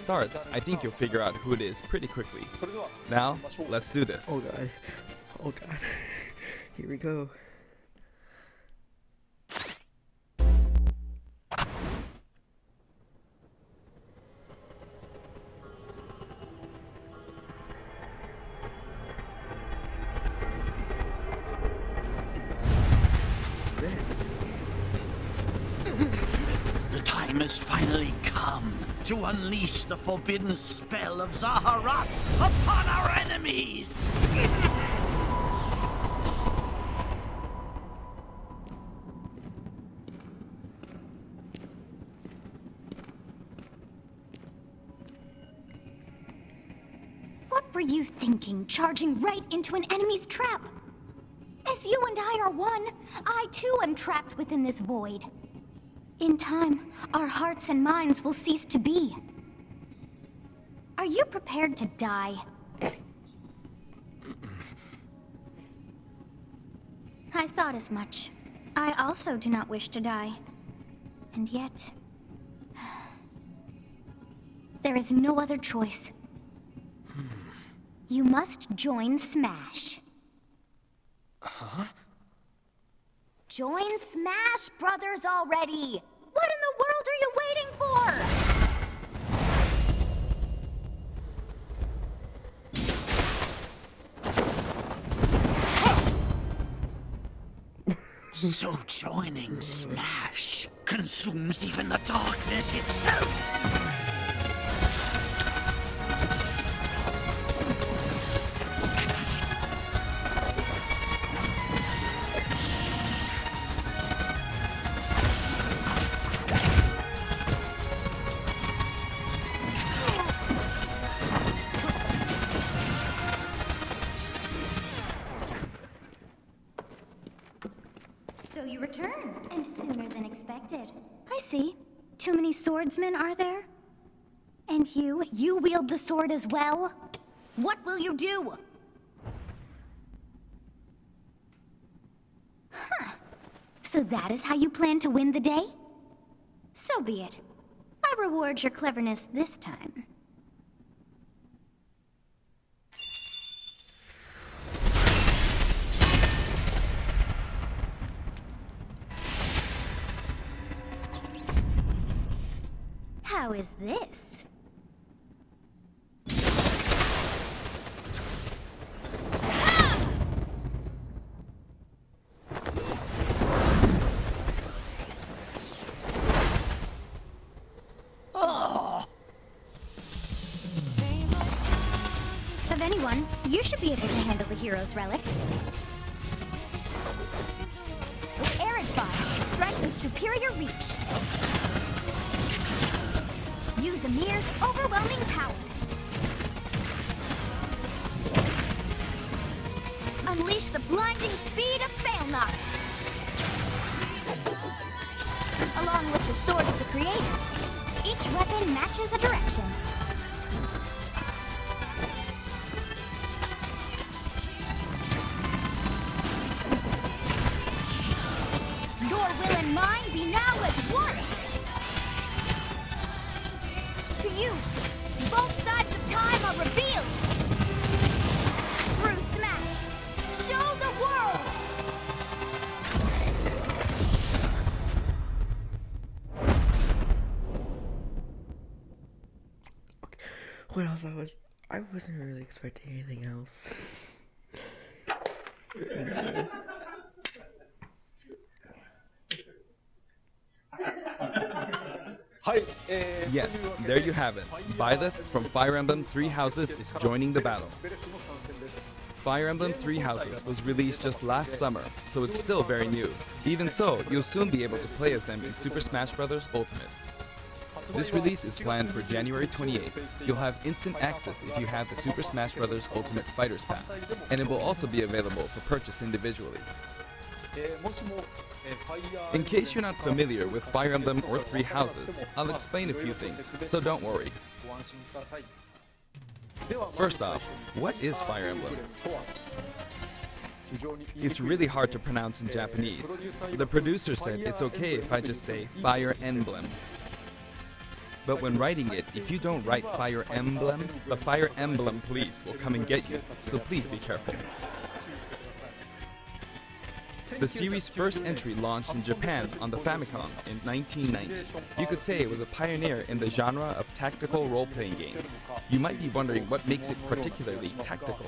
starts, I think you'll figure out who it is pretty quickly. Now, let's do this. Oh god. Oh god. Here we go. The time has finally come to unleash the forbidden spell of Zaharas upon our enemies! What were you thinking, charging right into an enemy's trap? As you and I are one, I too am trapped within this void. In time, our hearts and minds will cease to be. Are you prepared to die? I thought as much. I also do not wish to die. And yet... there is no other choice. You must join Smash. Huh? Join Smash Brothers already! What in the world are you waiting for? So joining Smash consumes even the darkness itself! So you return, and sooner than expected. I see. Too many swordsmen, are there? And you wield the sword as well? What will you do? Huh. So that is how you plan to win the day? So be it. I reward your cleverness this time. How is this? Of anyone, you should be able to handle the hero's relics. With Arid Fire, strike with superior reach. Use Amir's overwhelming power. Unleash the blinding speed of Failnaught. Along with the Sword of the Creator, each weapon matches a direction. Your will and mine be now as one! To you, both sides of time are revealed! Through Smash, show the world! Okay. What else I wasn't really expecting anything else. Yes, there you have it. Byleth from Fire Emblem Three Houses is joining the battle. Fire Emblem Three Houses was released just last summer, so it's still very new. Even so, you'll soon be able to play as them in Super Smash Bros. Ultimate. This release is planned for January 28th. You'll have instant access if you have the Super Smash Bros. Ultimate Fighters Pass, and it will also be available for purchase individually. In case you're not familiar with Fire Emblem or Three Houses, I'll explain a few things, so don't worry. First off, what is Fire Emblem? It's really hard to pronounce in Japanese. The producer said it's okay if I just say Fire Emblem. But when writing it, if you don't write Fire Emblem, the Fire Emblem police will come and get you, so please be careful. The series' first entry launched in Japan on the Famicom in 1990. You could say it was a pioneer in the genre of tactical role-playing games. You might be wondering what makes it particularly tactical.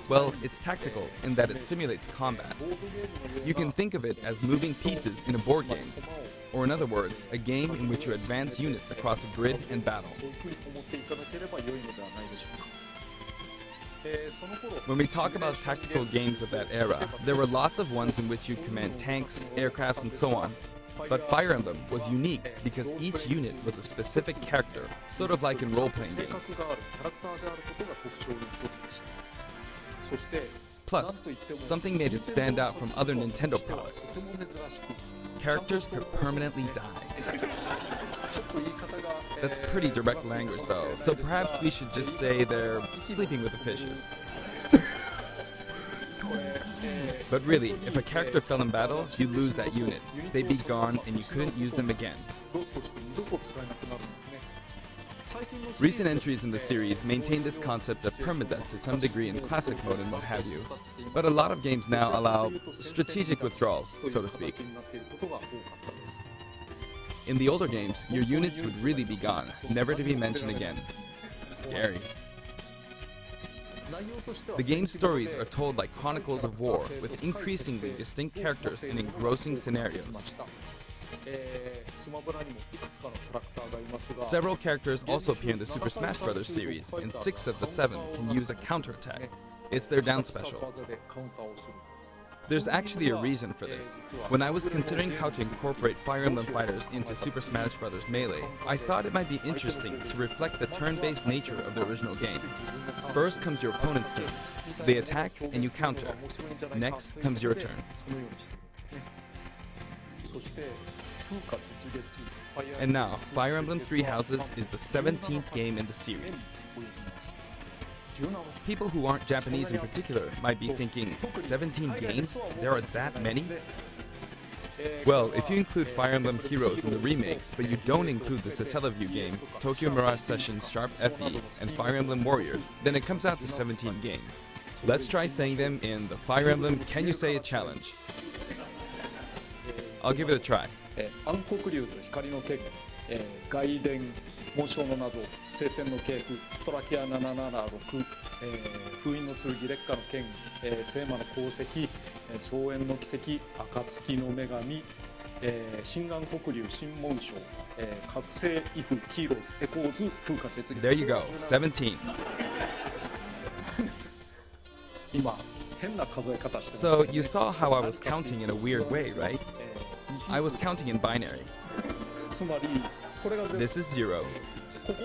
Well, it's tactical in that it simulates combat. You can think of it as moving pieces in a board game, or in other words, a game in which you advance units across a grid and battle. When we talk about tactical games of that era, there were lots of ones in which you command tanks, aircrafts, and so on. But Fire Emblem was unique because each unit was a specific character, sort of like in role-playing games. Plus, something made it stand out from other Nintendo products. Characters could permanently die. That's pretty direct language though, so perhaps we should just say they're sleeping with the fishes. But really, if a character fell in battle, you lose that unit. They'd be gone and you couldn't use them again. Recent entries in the series maintain this concept of permadeath to some degree in classic mode and what have you, but a lot of games now allow strategic withdrawals, so to speak. In the older games, your units would really be gone, never to be mentioned again. Scary. The game's stories are told like chronicles of war, with increasingly distinct characters and engrossing scenarios. Several characters also appear in the Super Smash Bros. Series, and 6 of the 7 can use a counterattack. It's their down special. There's actually a reason for this. When I was considering how to incorporate Fire Emblem fighters into Super Smash Bros. Melee, I thought it might be interesting to reflect the turn-based nature of the original game. First comes your opponent's turn. They attack and you counter. Next comes your turn. And now, Fire Emblem Three Houses is the 17th game in the series. People who aren't Japanese in particular might be thinking, 17 games? There are that many? Well, if you include Fire Emblem Heroes in the remakes, but you don't include the Satellaview game, Tokyo Mirage Sessions Sharp FE, and Fire Emblem Warriors, then it comes out to 17 games. Let's try saying them in the Fire Emblem Can You Say It challenge. I'll give it a try. 暗黒竜と光の剣、外伝紋章の謎、聖戦の系譜、トラキア776、封印の剣、烈火の剣、聖魔の功績、草原の奇跡、暁の女神、新暗黒竜新紋章、覚醒イフヒーローズエコーズ風化雪月。There you go, 17. 今変な数え方してます。So you saw how I was counting in a weird way, right? I was counting in binary. This is 0.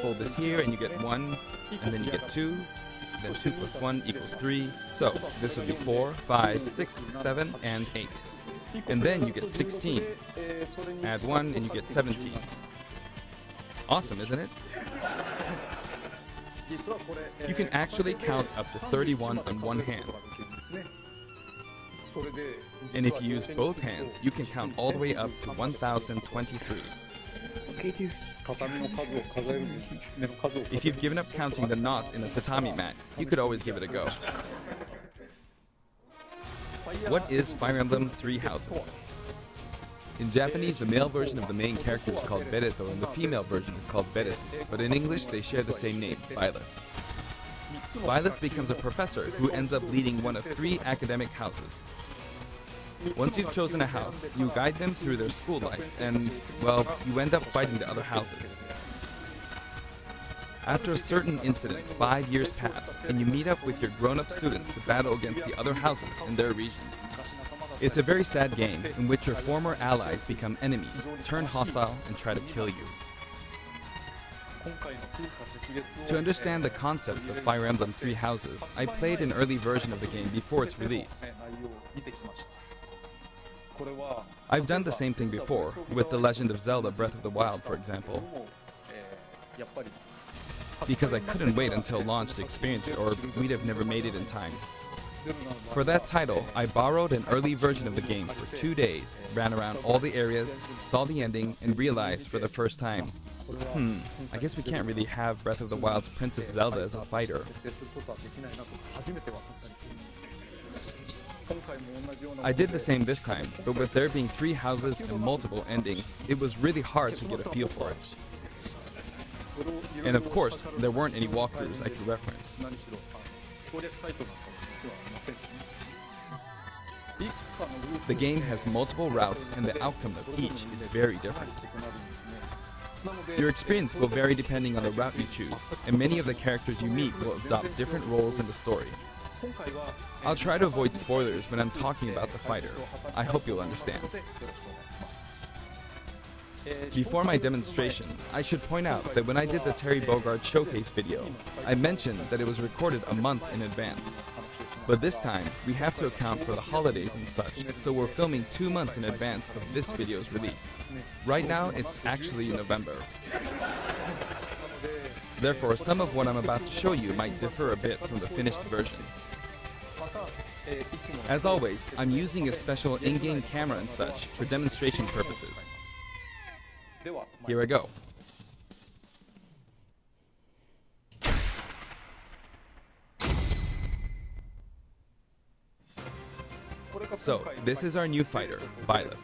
Fold this here and you get 1, and then you get 2, then 2 plus 1 equals 3. So this would be 4, 5, 6, 7, and 8. And then you get 16. Add 1 and you get 17. Awesome, isn't it? You can actually count up to 31 on one hand. And if you use both hands, you can count all the way up to 1023. Okay, dude. If you've given up counting the knots in a tatami mat, you could always give it a go. What is Fire Emblem Three Houses? In Japanese, the male version of the main character is called Bereto and the female version is called Beresu, but in English they share the same name, Byleth. Byleth becomes a professor who ends up leading one of 3 academic houses. Once you've chosen a house, you guide them through their school life, and, well, you end up fighting the other houses. After a certain incident, 5 years pass, and you meet up with your grown-up students to battle against the other houses in their regions. It's a very sad game in which your former allies become enemies, turn hostile, and try to kill you. To understand the concept of Fire Emblem Three Houses, I played an early version of the game before its release. I've done the same thing before, with The Legend of Zelda Breath of the Wild, for example. Because I couldn't wait until launch to experience it, or we'd have never made it in time. For that title, I borrowed an early version of the game for 2 days, ran around all the areas, saw the ending, and realized for the first time, I guess we can't really have Breath of the Wild's Princess Zelda as a fighter. I did the same this time, but with there being 3 houses and multiple endings, it was really hard to get a feel for it. And of course, there weren't any walkthroughs I could reference. The game has multiple routes and the outcome of each is very different. Your experience will vary depending on the route you choose, and many of the characters you meet will adopt different roles in the story. I'll try to avoid spoilers when I'm talking about the fighter. I hope you'll understand. Before my demonstration, I should point out that when I did the Terry Bogard showcase video, I mentioned that it was recorded a month in advance. But this time, we have to account for the holidays and such, so we're filming 2 months in advance of this video's release. Right now, it's actually November. Therefore, some of what I'm about to show you might differ a bit from the finished version. As always, I'm using a special in-game camera and such for demonstration purposes. Here I go. So, this is our new fighter, Byleth.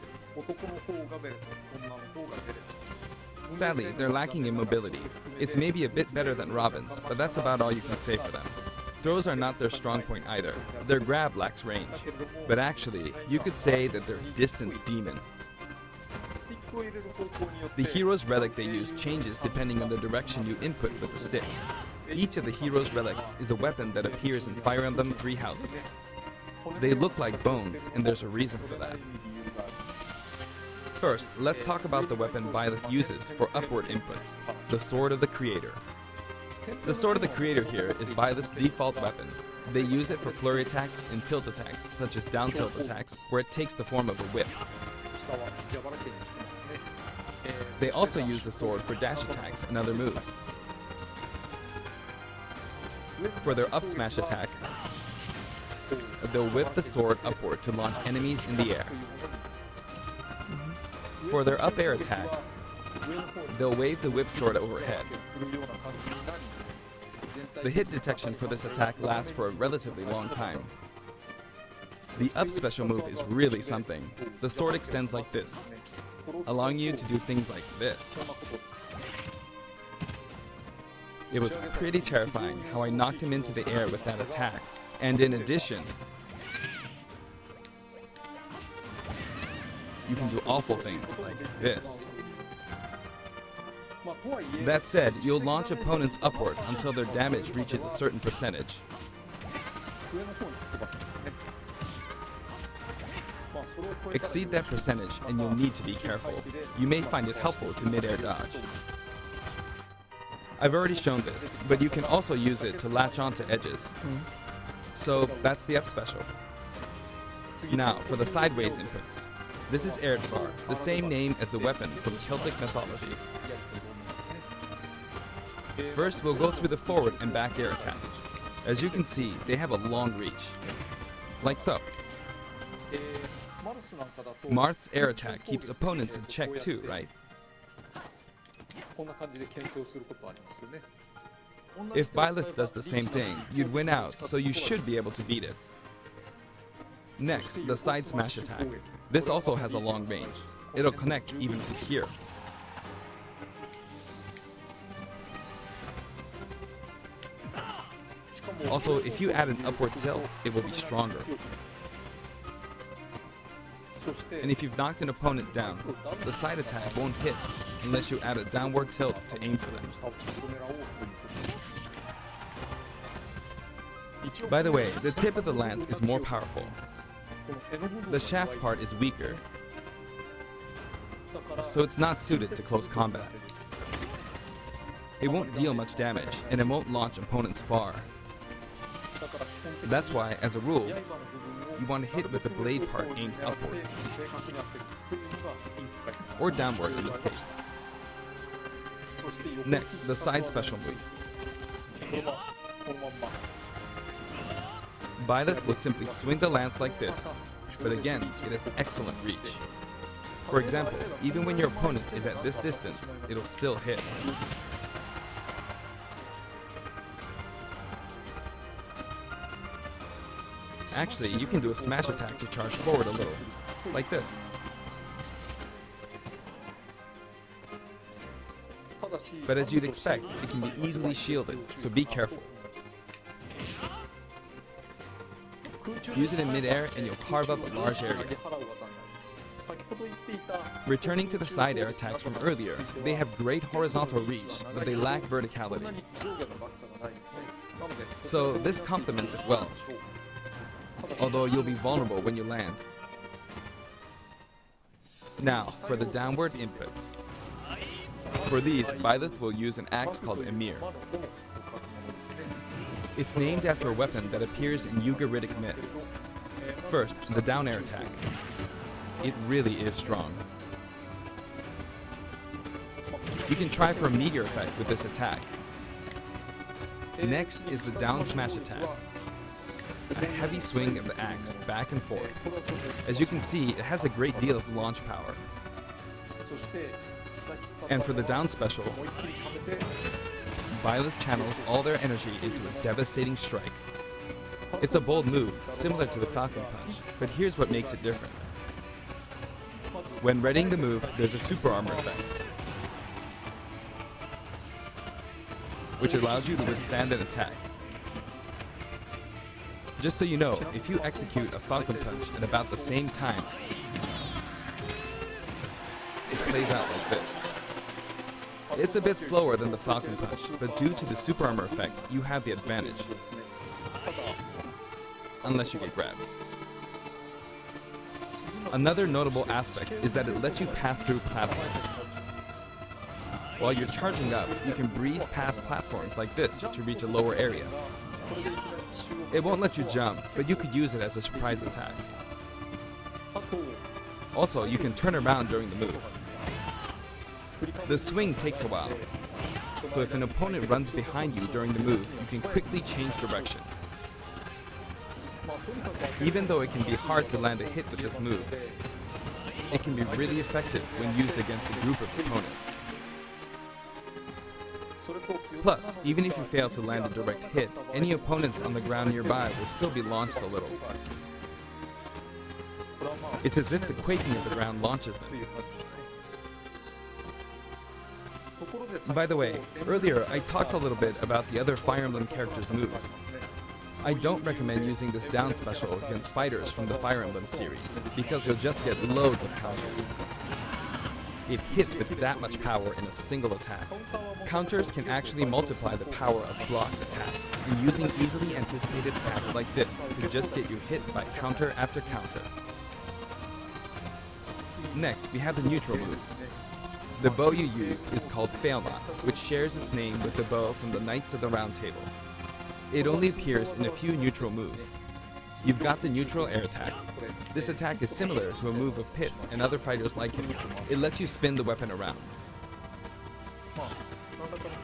Sadly, they're lacking in mobility. It's maybe a bit better than Robin's, but that's about all you can say for them. Throws are not their strong point either. Their grab lacks range. But actually, you could say that they're distance demon. The hero's relic they use changes depending on the direction you input with the stick. Each of the hero's relics is a weapon that appears in Fire Emblem 3 Houses. They look like bones, and there's a reason for that. First, let's talk about the weapon Byleth uses for upward inputs, the Sword of the Creator. The Sword of the Creator here is Byleth's default weapon. They use it for flurry attacks and tilt attacks, such as down tilt attacks, where it takes the form of a whip. They also use the sword for dash attacks and other moves. For their up smash attack, they'll whip the sword upward to launch enemies in the air. For their up air attack, they'll wave the whip sword overhead. The hit detection for this attack lasts for a relatively long time. The up special move is really something. The sword extends like this, allowing you to do things like this. It was pretty terrifying how I knocked him into the air with that attack. And in addition, you can do awful things like this. That said, you'll launch opponents upward until their damage reaches a certain percentage. Exceed that percentage and you'll need to be careful. You may find it helpful to mid-air dodge. I've already shown this, but you can also use it to latch onto edges. So that's the up special. Now for the sideways inputs. This is Erdvar, the same name as the weapon from Celtic mythology. First, we'll go through the forward and back air attacks. As you can see, they have a long reach. Like so. Marth's air attack keeps opponents in check too, right? If Byleth does the same thing, you'd win out, so you should be able to beat it. Next, the side smash attack. This also has a long range. It'll connect even from here. Also, if you add an upward tilt, it will be stronger. And if you've knocked an opponent down, the side attack won't hit unless you add a downward tilt to aim for them. By the way, the tip of the lance is more powerful. The shaft part is weaker, so it's not suited to close combat. It won't deal much damage, and it won't launch opponents far. That's why, as a rule, you want to hit with the blade part aimed upward. Or downward in this case. Next, the side special move. Byleth will simply swing the lance like this, but again, it has excellent reach. For example, even when your opponent is at this distance, it'll still hit. Actually, you can do a smash attack to charge forward a little, like this. But as you'd expect, it can be easily shielded, so be careful. Use it in midair and you'll carve up a large area. Returning to the side air attacks from earlier, they have great horizontal reach, but they lack verticality. So this complements it well, although you'll be vulnerable when you land. Now, for the downward inputs. For these, Byleth will use an axe called Emir. It's named after a weapon that appears in Ugaritic myth. First, the down air attack. It really is strong. You can try for a meteor effect with this attack. Next is the down smash attack. A heavy swing of the axe back and forth. As you can see, it has a great deal of launch power. And for the down special, Byleth channels all their energy into a devastating strike. It's a bold move, similar to the Falcon Punch, but here's what makes it different. When readying the move, there's a super armor effect, which allows you to withstand an attack. Just so you know, if you execute a Falcon Punch at about the same time, it plays out like this. It's a bit slower than the Falcon Punch, but due to the super armor effect, you have the advantage. Unless you get grabbed. Another notable aspect is that it lets you pass through platforms. While you're charging up, you can breeze past platforms like this to reach a lower area. It won't let you jump, but you could use it as a surprise attack. Also, you can turn around during the move. The swing takes a while, so if an opponent runs behind you during the move, you can quickly change direction. Even though it can be hard to land a hit with this move, it can be really effective when used against a group of opponents. Plus, even if you fail to land a direct hit, any opponents on the ground nearby will still be launched a little. It's as if the quaking of the ground launches them. By the way, earlier I talked a little bit about the other Fire Emblem characters' moves. I don't recommend using this down special against fighters from the Fire Emblem series, because you'll just get loads of counters. It hits with that much power in a single attack. Counters can actually multiply the power of blocked attacks, and using easily anticipated attacks like this can just get you hit by counter after counter. Next, we have the neutral moves. The bow you use is called Failnaught, which shares its name with the bow from the Knights of the Round Table. It only appears in a few neutral moves. You've got the neutral air attack. This attack is similar to a move of Pit's and other fighters like him. It lets you spin the weapon around.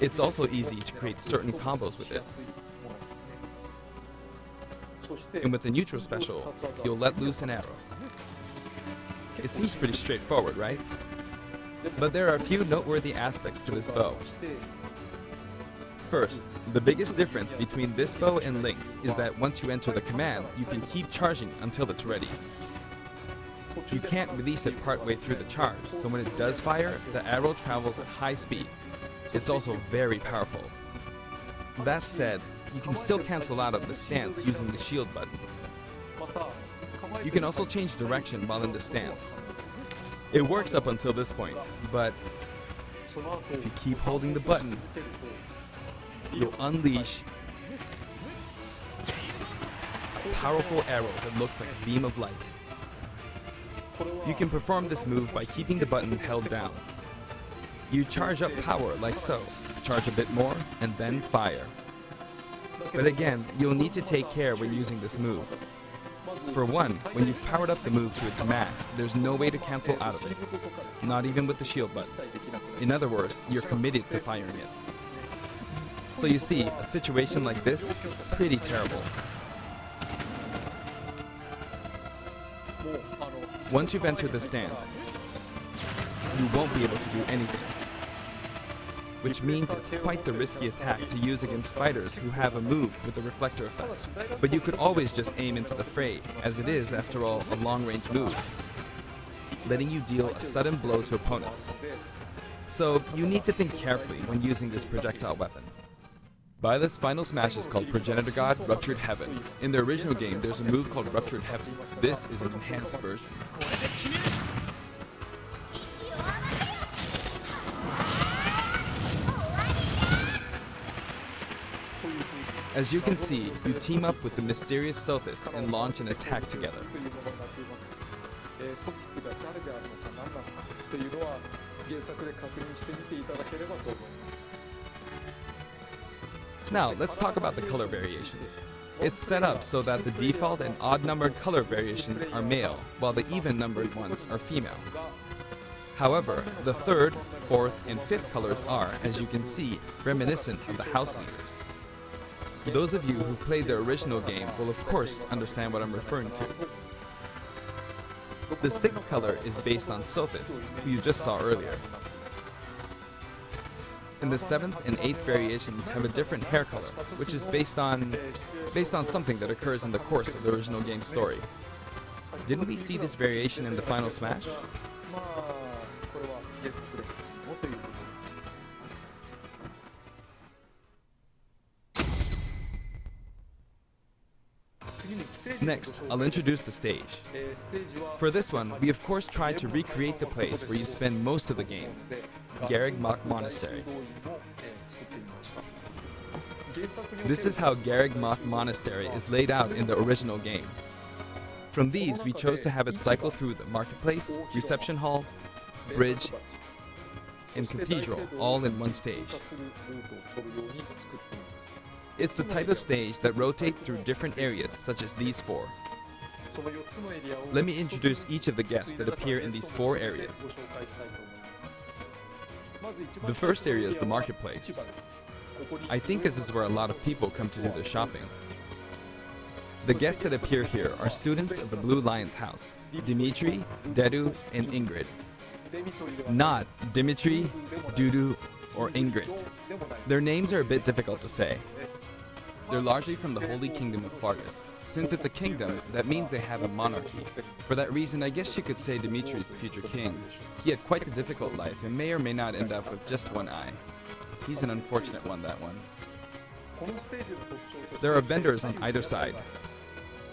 It's also easy to create certain combos with it. And with the neutral special, you'll let loose an arrow. It seems pretty straightforward, right? But there are a few noteworthy aspects to this bow. First, the biggest difference between this bow and Link's is that once you enter the command, you can keep charging until it's ready. You can't release it partway through the charge, so when it does fire, the arrow travels at high speed. It's also very powerful. That said, you can still cancel out of the stance using the shield button. You can also change direction while in the stance. It works up until this point, but if you keep holding the button, you'll unleash a powerful arrow that looks like a beam of light. You can perform this move by keeping the button held down. You charge up power like so, charge a bit more, and then fire. But again, you'll need to take care when using this move. For one, when you've powered up the move to its max, there's no way to cancel out of it, not even with the shield button. In other words, you're committed to firing it. So you see, a situation like this is pretty terrible. Once you've entered the stand, you won't be able to do anything. Which means it's quite the risky attack to use against fighters who have a move with a reflector effect. But you could always just aim into the fray, as it is, after all, a long-range move, letting you deal a sudden blow to opponents. So you need to think carefully when using this projectile weapon. Byleth's final smash is called Progenitor God Ruptured Heaven. In the original game, there's a move called Ruptured Heaven. This is an enhanced version. As you can see, you team up with the mysterious Sothis and launch an attack together. Now, let's talk about the color variations. It's set up so that the default and odd-numbered color variations are male, while the even-numbered ones are female. However, the third, fourth, and fifth colors are, as you can see, reminiscent of the house leaders. Those of you who played the original game will of course understand what I'm referring to. The sixth color is based on Sothis, who you just saw earlier. And the seventh and eighth variations have a different hair color, which is based on something that occurs in the course of the original game's story. Didn't we see this variation in the final smash? Next, I'll introduce the stage. For this one, we of course tried to recreate the place where you spend most of the game, Garreg Mach Monastery. This is how Garreg Mach Monastery is laid out in the original game. From these, we chose to have it cycle through the marketplace, reception hall, bridge, and cathedral, all in one stage. It's the type of stage that rotates through different areas, such as these four. Let me introduce each of the guests that appear in these four areas. The first area is the marketplace. I think this is where a lot of people come to do their shopping. The guests that appear here are students of the Blue Lion's house, Dimitri, Dedu, and Ingrid. Not Dimitri, Dudu, or Ingrid. Their names are a bit difficult to say. They're largely from the Holy Kingdom of Fargus. Since it's a kingdom, that means they have a monarchy. For that reason, I guess you could say Dimitri's the future king. He had quite a difficult life and may or may not end up with just one eye. He's an unfortunate one, that one. There are vendors on either side.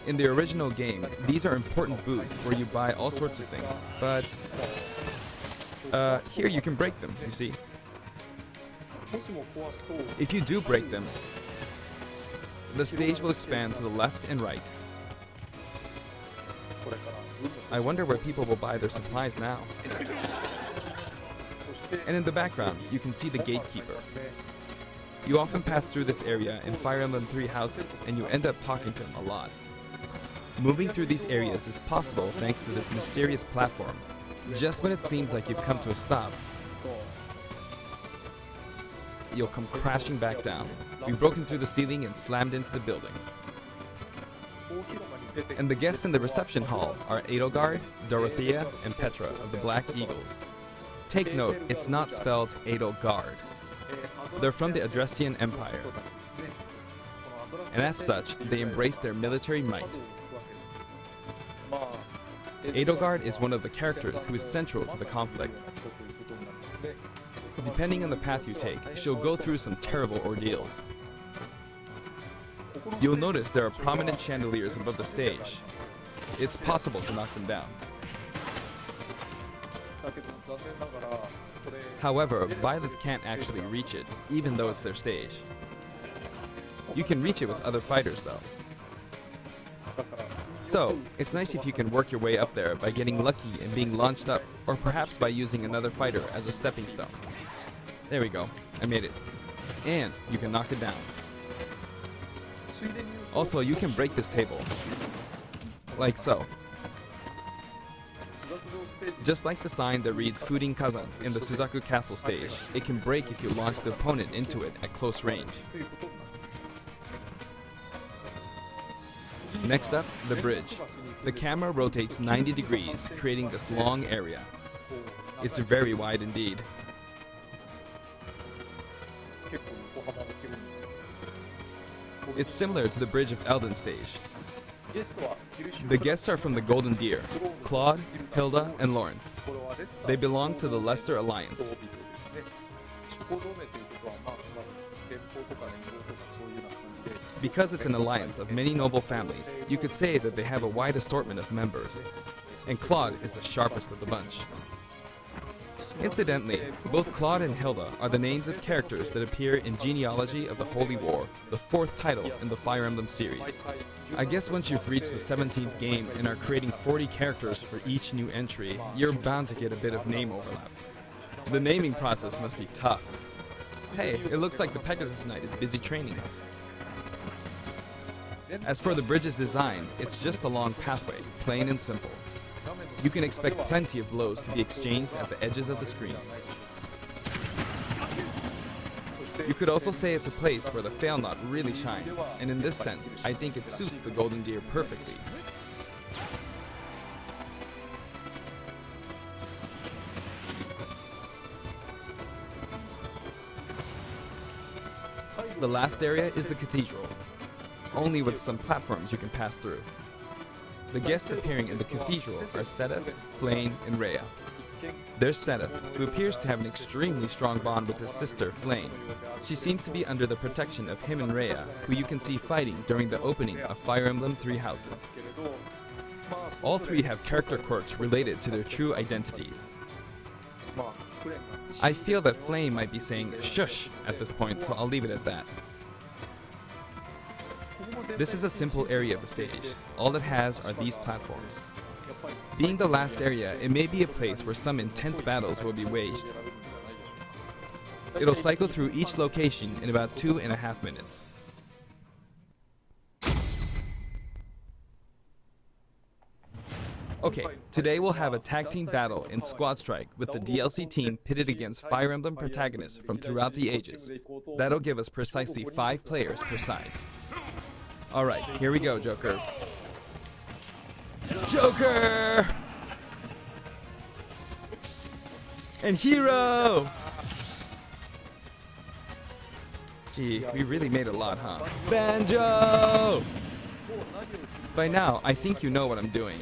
In the original game, these are important booths where you buy all sorts of things, but here you can break them, you see. If you do break them, the stage will expand to the left and right. I wonder where people will buy their supplies now. And in the background, you can see the gatekeeper. You often pass through this area in Fire Emblem 3 houses, and you end up talking to him a lot. Moving through these areas is possible thanks to this mysterious platform. Just when it seems like you've come to a stop, you'll come crashing back down. You've broken through the ceiling and slammed into the building. And the guests in the reception hall are Edelgard, Dorothea, and Petra of the Black Eagles. Take note, it's not spelled Edelgard. They're from the Adressian Empire. And as such, they embrace their military might. Edelgard is one of the characters who is central to the conflict. Depending on the path you take, she'll go through some terrible ordeals. You'll notice there are prominent chandeliers above the stage. It's possible to knock them down. However, Byleth can't actually reach it, even though it's their stage. You can reach it with other fighters, though. So, it's nice if you can work your way up there by getting lucky and being launched up, or perhaps by using another fighter as a stepping stone. There we go, I made it. And you can knock it down. Also, you can break this table. Like so. Just like the sign that reads Fudin Kazan in the Suzaku Castle stage, it can break if you launch the opponent into it at close range. Next up, the bridge. The camera rotates 90 degrees, creating this long area. It's very wide indeed. It's similar to the bridge of Elden Stage. The guests are from the Golden Deer, Claude, Hilda, and Lawrence. They belong to the Leicester Alliance. Because it's an alliance of many noble families, you could say that they have a wide assortment of members. And Claude is the sharpest of the bunch. Incidentally, both Claude and Hilda are the names of characters that appear in Genealogy of the Holy War, the 4th title in the Fire Emblem series. I guess once you've reached the 17th game and are creating 40 characters for each new entry, you're bound to get a bit of name overlap. The naming process must be tough. Hey, it looks like the Pegasus Knight is busy training. As for the bridge's design, it's just a long pathway, plain and simple. You can expect plenty of blows to be exchanged at the edges of the screen. You could also say it's a place where the fail knot really shines, and in this sense, I think it suits the Golden Deer perfectly. The last area is the cathedral, only with some platforms you can pass through. The guests appearing in the cathedral are Sedith, Flame, and Rhea. There's Sedith, who appears to have an extremely strong bond with his sister, Flame. She seems to be under the protection of him and Rhea, who you can see fighting during the opening of Fire Emblem Three Houses. All three have character quirks related to their true identities. I feel that Flame might be saying shush at this point, so I'll leave it at that. This is a simple area of the stage. All it has are these platforms. Being the last area, it may be a place where some intense battles will be waged. It'll cycle through each location in about 2.5 minutes. Okay, today we'll have a tag team battle in Squad Strike with the DLC team pitted against Fire Emblem protagonists from throughout the ages. That'll give us precisely 5 players per side. Alright, here we go, Joker. Joker! And Hero! Gee, we really made a lot, huh? Banjo! By now, I think you know what I'm doing.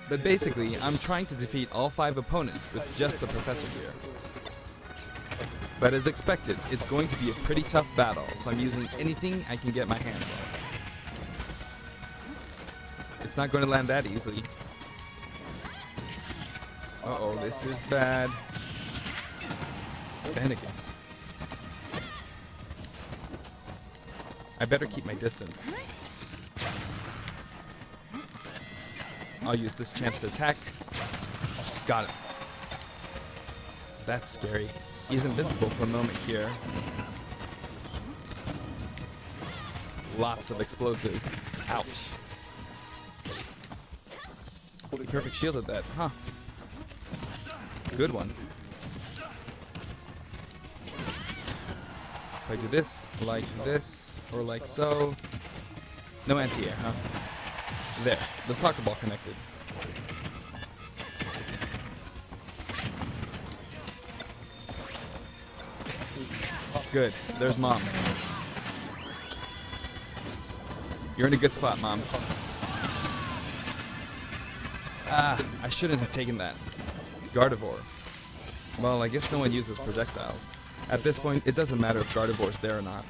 But basically, I'm trying to defeat all 5 opponents with just the Professor here. But as expected, it's going to be a pretty tough battle, so I'm using anything I can get my hands on. It's not going to land that easily. Uh-oh, this is bad. Finnegan. I better keep my distance. I'll use this chance to attack. Got it. That's scary. He's invincible for a moment here. Lots of explosives. Ouch. He perfect shielded that, huh? Good one. If I do this, or like so. No anti-air, huh? There, the soccer ball connected. Good, there's Mom. You're in a good spot, Mom. Ah, I shouldn't have taken that. Gardevoir. Well, I guess no one uses projectiles. At this point, it doesn't matter if Gardevoir's there or not.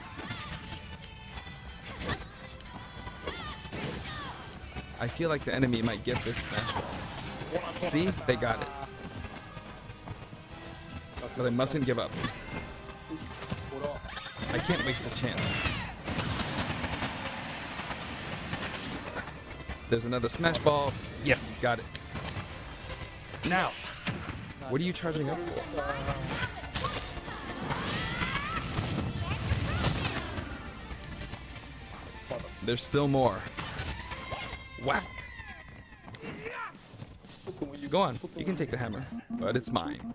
I feel like the enemy might get this smash ball. See? They got it. But I mustn't give up. I can't waste this chance. There's another smash ball. Yes, got it. Now! What are you charging up for? There's still more. Whack! Go on, you can take the hammer, but it's mine.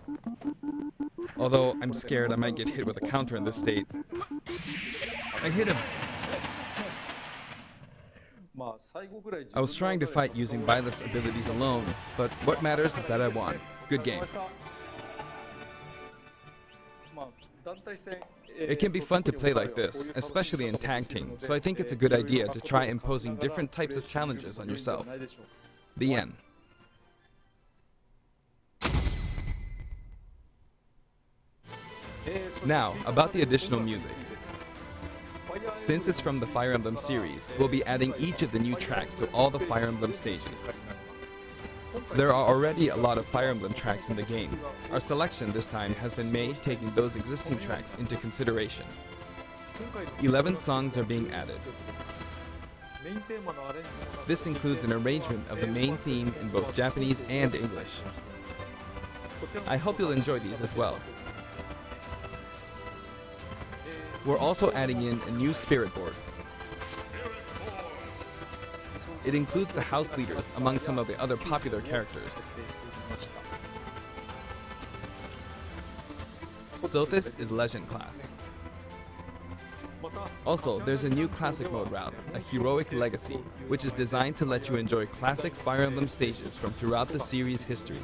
Although I'm scared I might get hit with a counter in this state. I hit him! I was trying to fight using Byleth's abilities alone, but what matters is that I won. Good game. It can be fun to play like this, especially in tag team, so I think it's a good idea to try imposing different types of challenges on yourself. The end. Now, about the additional music. Since it's from the Fire Emblem series, we'll be adding each of the new tracks to all the Fire Emblem stages. There are already a lot of Fire Emblem tracks in the game. Our selection this time has been made taking those existing tracks into consideration. 11 songs are being added. This includes an arrangement of the main theme in both Japanese and English. I hope you'll enjoy these as well. We're also adding in a new spirit board. It includes the house leaders among some of the other popular characters. Sothis is Legend class. Also, there's a new classic mode route, a Heroic Legacy, which is designed to let you enjoy classic Fire Emblem stages from throughout the series' history.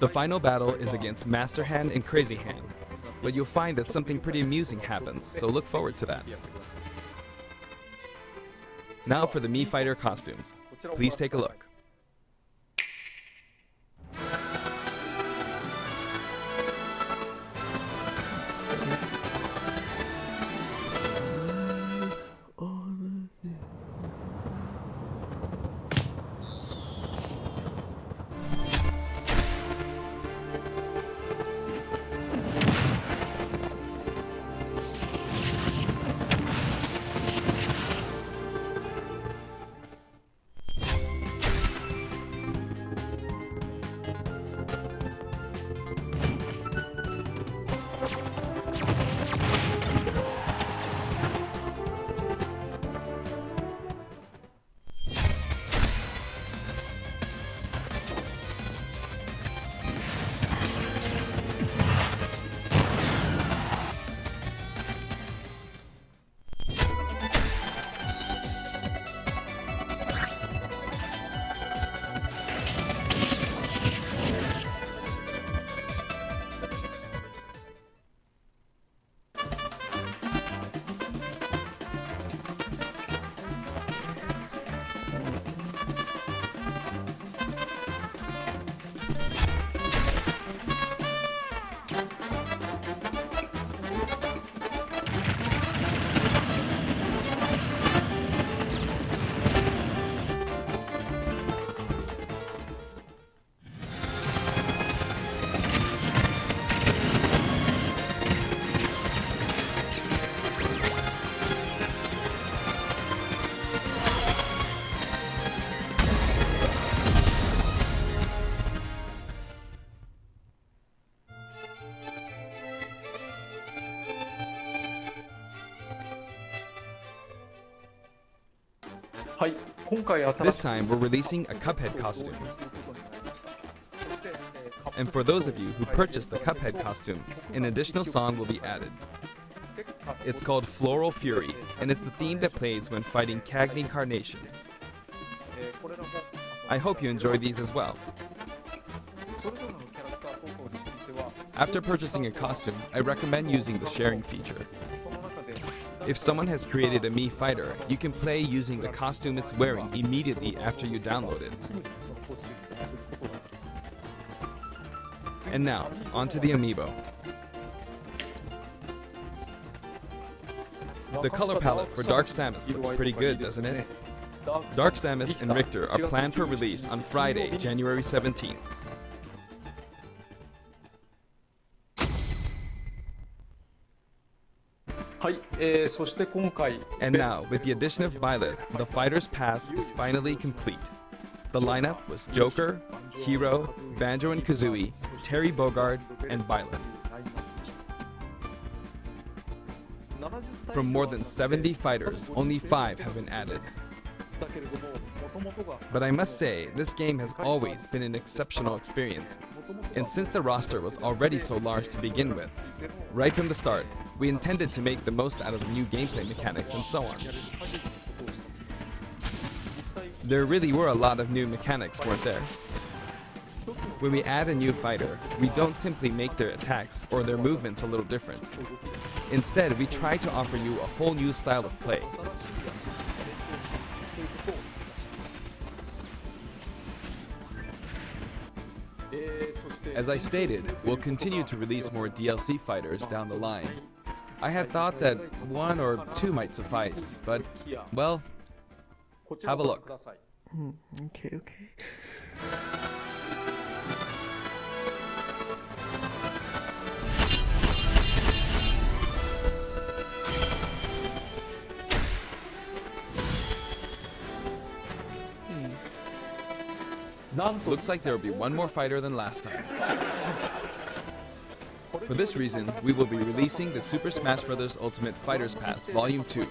The final battle is against Master Hand and Crazy Hand, but you'll find that something pretty amusing happens, so look forward to that. Now for the Mii Fighter costumes. Please take a look. This time, we're releasing a Cuphead costume. And for those of you who purchased the Cuphead costume, an additional song will be added. It's called Floral Fury, and it's the theme that plays when fighting Cagney Carnation. I hope you enjoy these as well. After purchasing a costume, I recommend using the sharing feature. If someone has created a Mii Fighter, you can play using the costume it's wearing immediately after you download it. And now, onto the amiibo. The color palette for Dark Samus looks pretty good, doesn't it? Dark Samus and Richter are planned for release on Friday, January 17th. And now, with the addition of Byleth, the Fighter's Pass is finally complete. The lineup was Joker, Hero, Banjo and Kazooie, Terry Bogard, and Byleth. From more than 70 fighters, only 5 have been added. But I must say, this game has always been an exceptional experience. And since the roster was already so large to begin with, right from the start, we intended to make the most out of the new gameplay mechanics and so on. There really were a lot of new mechanics, weren't there? When we add a new fighter, we don't simply make their attacks or their movements a little different. Instead, we try to offer you a whole new style of play. As I stated, we'll continue to release more DLC fighters down the line. I had thought that 1 or 2 might suffice, but, well, have a look. Okay. Looks like there will be one more fighter than last time. For this reason, we will be releasing the Super Smash Bros. Ultimate Fighters Pass Volume 2.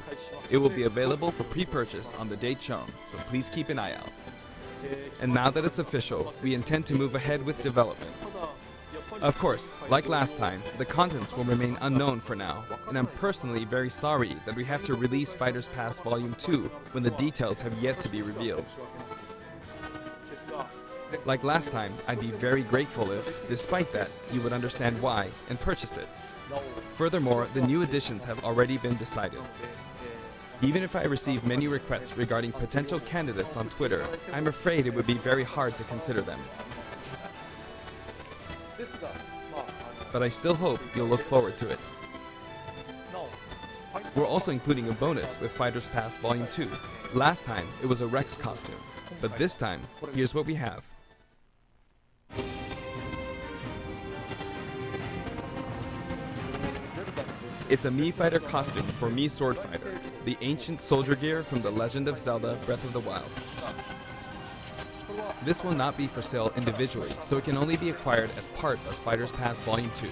It will be available for pre-purchase on the date shown, so please keep an eye out. And now that it's official, we intend to move ahead with development. Of course, like last time, the contents will remain unknown for now, and I'm personally very sorry that we have to release Fighters Pass Volume 2 when the details have yet to be revealed. Like last time, I'd be very grateful if, despite that, you would understand why and purchase it. Furthermore, the new additions have already been decided. Even if I receive many requests regarding potential candidates on Twitter, I'm afraid it would be very hard to consider them. But I still hope you'll look forward to it. We're also including a bonus with Fighters Pass Volume 2. Last time, it was a Rex costume, but this time, here's what we have. It's a Mii Fighter costume for Mii Sword Fighter, the ancient soldier gear from The Legend of Zelda Breath of the Wild. This will not be for sale individually, so it can only be acquired as part of Fighters Pass Volume 2.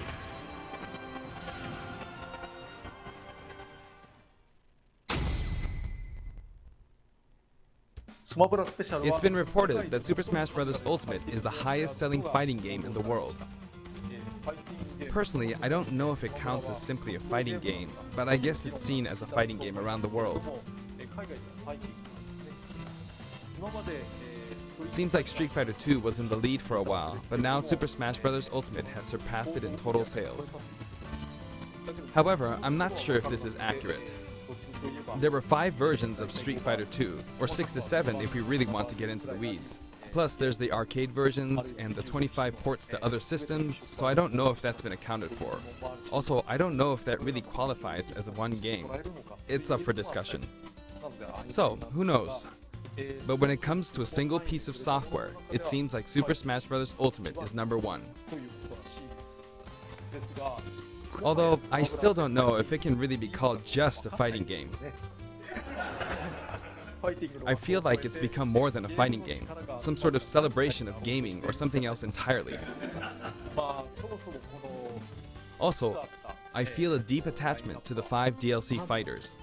It's been reported that Super Smash Bros. Ultimate is the highest selling fighting game in the world. Personally, I don't know if it counts as simply a fighting game, but I guess it's seen as a fighting game around the world. Seems like Street Fighter 2 was in the lead for a while, but now Super Smash Bros. Ultimate has surpassed it in total sales. However, I'm not sure if this is accurate. There were 5 versions of Street Fighter 2, or 6 to 7 if we really want to get into the weeds. Plus, there's the arcade versions and the 25 ports to other systems, so I don't know if that's been accounted for. Also, I don't know if that really qualifies as one game. It's up for discussion. So, who knows? But when it comes to a single piece of software, it seems like Super Smash Bros. Ultimate is #1. Although, I still don't know if it can really be called just a fighting game. I feel like it's become more than a fighting game, some sort of celebration of gaming or something else entirely. Also, I feel a deep attachment to the 5 DLC fighters.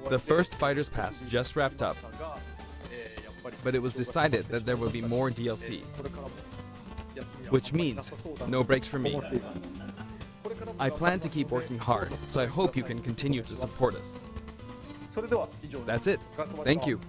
The first Fighters Pass just wrapped up, but it was decided that there will be more DLC, which means no breaks for me. I plan to keep working hard, so I hope you can continue to support us. That's it. Thank you.